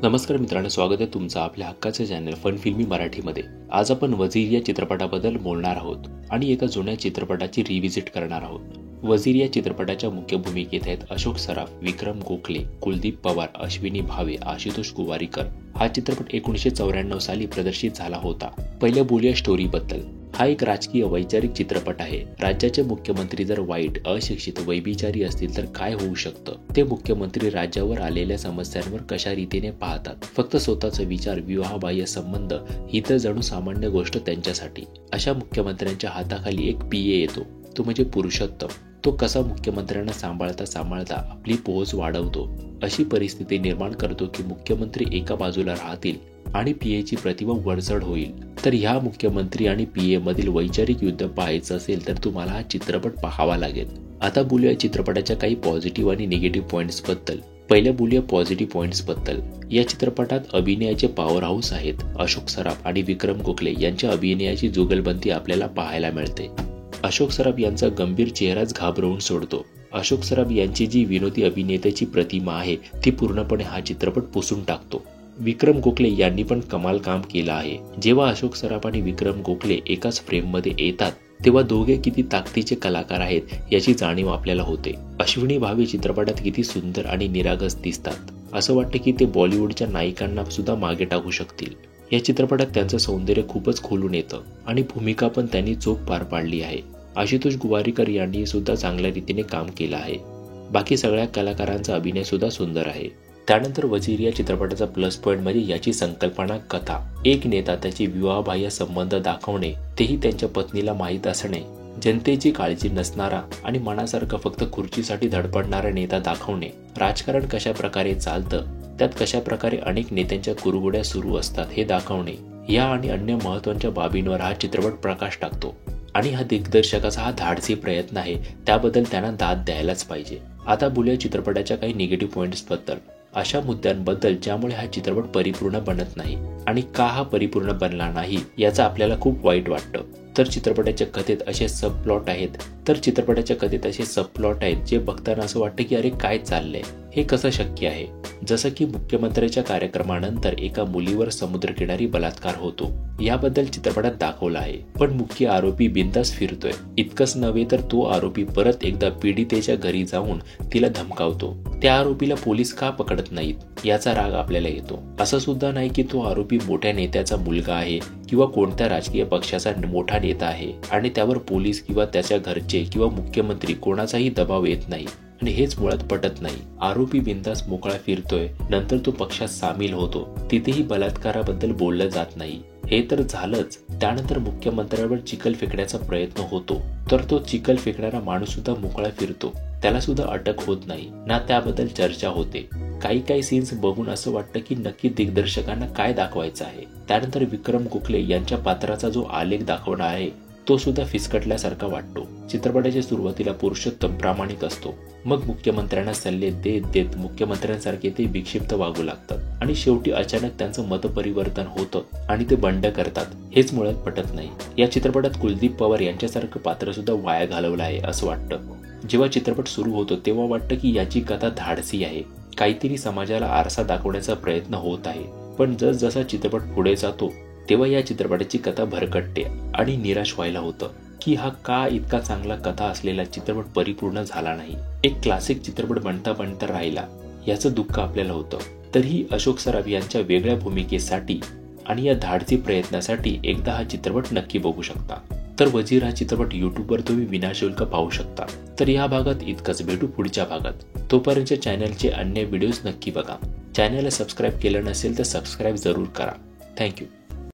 नमस्कार मित्रांनो, स्वागत आहे तुमचं आपल्या हक्काचे चॅनल फन फिल्मी मराठीमध्ये। आज आपण वजीर या चित्रपटाबद्दल बोलणार आहोत आणि एका जुन्या चित्रपटाची रिव्हिजिट करणार आहोत। वजीर या चित्रपटाच्या मुख्य भूमिकेत आहेत अशोक सराफ, विक्रम गोखले, कुलदीप पवार, अश्विनी भावे, आशुतोष गोवारीकर। हा चित्रपट 1994 साली प्रदर्शित झाला होता। पहिले बोलूया स्टोरी बद्दल। हा एक राजकीय वैचारिक चित्रपट आहे। राज्याचे मुख्यमंत्री जर वाईट, अशिक्षित, वैभिचारी असतील तर काय होऊ शकतं? ते मुख्यमंत्री राज्यावर आलेल्या समस्यांवर कशा रीतीने पाहतात? फक्त स्वतःचा विचार, विवाहबाह्य संबंध ही तर जणू सामान्य गोष्ट त्यांच्यासाठी। अशा मुख्यमंत्र्यांच्या हाताखाली एक पीए येतो, तो म्हणजे पुरुषोत्तम। तो कसा मुख्यमंत्र्यांना सांभाळता सांभाळता आपली पोहोच वाढवतो, अशी परिस्थिती निर्माण करतो की मुख्यमंत्री एका बाजूला राहतील आणि पीएची प्रतिमा वरचढ होईल। तर ह्या मुख्यमंत्री आणि पीए मधील वैचारिक युद्ध पाहायचं असेल तर तुम्हाला हा चित्रपट पाहावा लागेल। आता बोलूया चित्रपटाच्या काही पॉझिटिव्ह आणि निगेटिव्ह पॉइंट्स बद्दल। पहिले बोलूया पॉझिटिव्ह पॉइंट्स बद्दल। या चित्रपटात अभिनयाचे पॉवर हाऊस आहेत। अशोक सराफ आणि विक्रम गोखले यांच्या अभिनयाची जुगलबंदी आपल्याला पाहायला मिळते। अशोक सराफ यांचा गंभीर चेहराच घाबरवून सोडतो। अशोक सराफ यांची जी विनोदी अभिनेत्याची प्रतिमा आहे ती पूर्णपणे हा चित्रपट पुसून टाकतो। विक्रम गोखले यांनी पण कमाल काम केलं आहे। जेव्हा अशोक सराफ आणि विक्रम गोखले एकाच फ्रेममध्ये येतात तेव्हा दोघे किती ताकदीचे कलाकार आहेत याची जाणीव आपल्याला होते। अश्विनी भावे चित्रपटात किती सुंदर आणि निरागस दिसतात, असं वाटतं की ते बॉलिवूडच्या नायिकांना सुद्धा मागे टाकू शकतील। या चित्रपटात त्यांचं सौंदर्य खूपच खोलून येतं आणि भूमिका पण त्यांनी चोख पार पाडली आहे। आशुतोष गोवारीकर यांनी सुद्धा चांगल्या रीतीने काम केलं आहे। बाकी सगळ्या कलाकारांचा अभिनय सुद्धा सुंदर आहे। त्यानंतर वजीर या चित्रपटाचा प्लस पॉइंट म्हणजे याची संकल्पना, कथा। एक नेता त्याची विवाहबाह्य संबंध दाखवणे, तेही त्यांच्या पत्नीला माहीत असणे, जनतेची काळजी नसणारा आणि मनासारखं फक्त खुर्चीसाठी धडपडणारा नेता दाखवणे, राजकारण कशा प्रकारे चालतं, त्यात कशा प्रकारे अनेक नेत्यांच्या कुरघोड्या सुरू असतात हे दाखवणे, या आणि अन्य महत्त्वाच्या बाबींवर हा चित्रपट प्रकाश टाकतो। आणि हा दिग्दर्शकाचा हा धाडसी प्रयत्न आहे, त्याबद्दल त्यांना दाद द्यायलाच पाहिजे। आता बोलूया चित्रपटाच्या काही निगेटिव्ह पॉइंट्स बद्दल, अशा मुद्द्यांबद्दल ज्यामुळे हा चित्रपट परिपूर्ण बनत नाही। आणि का हा परिपूर्ण बनला नाही याचा आपल्याला खूप वाईट वाटतं। तर चित्रपटाच्या कथेत असे सबप्लॉट आहेत जे बघताना असं वाटतं की अरे काय चाललंय, हे कसं शक्य आहे? जसं की मुख्यमंत्र्याच्या कार्यक्रमानंतर एका मुलीवर समुद्रकिनारी बलात्कार होतो, याबद्दल चित्रपटात दाखवलं आहे। पण मुख्य आरोपी बिनधास्त फिरतोय। इतकंच नव्हे तर तो आरोपी परत एकदा पीडितेच्या घरी जाऊन तिला धमकावतो। त्या आरोपीला पोलीस का पकडत नाहीत याचा राग आपल्याला येतो। असं सुद्धा नाही की तो आरोपी मोठ्या नेत्याचा मुलगा आहे किंवा कोणत्या राजकीय पक्षाचा मोठा नेता आहे आणि त्यावर पोलीस किंवा त्याच्या घरचे किंवा मुख्यमंत्री कोणाचाही दबाव येत नाही आणि हेच मुळात पटत नाही। आरोपी बिनधास्त मोकळा फिरतोय, नंतर तो पक्षात सामील होतो, तिथेही बलात्काराबद्दल बोललं जात नाही। हे तर झालंच, त्यानंतर मुख्यमंत्र्यावर चिखल फेकण्याचा प्रयत्न होतो, तर तो चिखल फेकणारा माणूस सुद्धा मोकळा फिरतो, त्याला सुद्धा अटक होत नाही ना, त्याबद्दल चर्चा होते। काही सीन्स बघून असं वाटतं की नक्की दिग्दर्शकांना काय दाखवायचं आहे। त्यानंतर विक्रम गोखले यांच्या पात्राचा जो आलेख दाखवला आहे तो सुद्धा फिसकटल्यासारखा वाटतो। चित्रपटाच्या सुरुवातीला पुरुषोत्तम प्रामाणिक असतो, मग मुख्यमंत्र्यांना सल्ले देत देत मुख्यमंत्र्यांसारखे ते विक्षिप्त वागू लागतात आणि शेवटी अचानक त्यांचं मतपरिवर्तन होतं आणि ते बंड करतात, हेच मुळात पटत नाही। या चित्रपटात कुलदीप पवार यांच्यासारखं पात्र सुद्धा वाया घालवलं आहे असं वाटतं। जेव्हा चित्रपट सुरू होतो तेव्हा वाटतं की याची कथा धाडसी आहे, काहीतरी समाजाला आरसा दाखवण्याचा प्रयत्न होत आहे। पण जसजसा चित्रपट पुढे जातो तेव्हा या चित्रपटाची कथा भरकटते आणि निराश व्हायला होतं की हा का इतका चांगला कथा असलेला चित्रपट परिपूर्ण झाला नाही। एक क्लासिक चित्रपट बनता राहिला याचं दुःख आपल्याला होतं। तरीही अशोक सराफ यांच्या वेगळ्या भूमिकेसाठी आणि या धाडसी प्रयत्नासाठी एकदा हा चित्रपट नक्की बघू शकता। तर वजीर हा चित्रपट यूट्यूबवर तुम्ही विनाशुल्क पाहू शकता। तर या भागात इतकंच, भेटू पुढच्या भागात। तोपर्यंत चॅनलचे अन्य व्हिडिओज नक्की बघा। चॅनलला सबस्क्राईब केलं नसेल तर सबस्क्राईब जरूर करा। थँक्यू।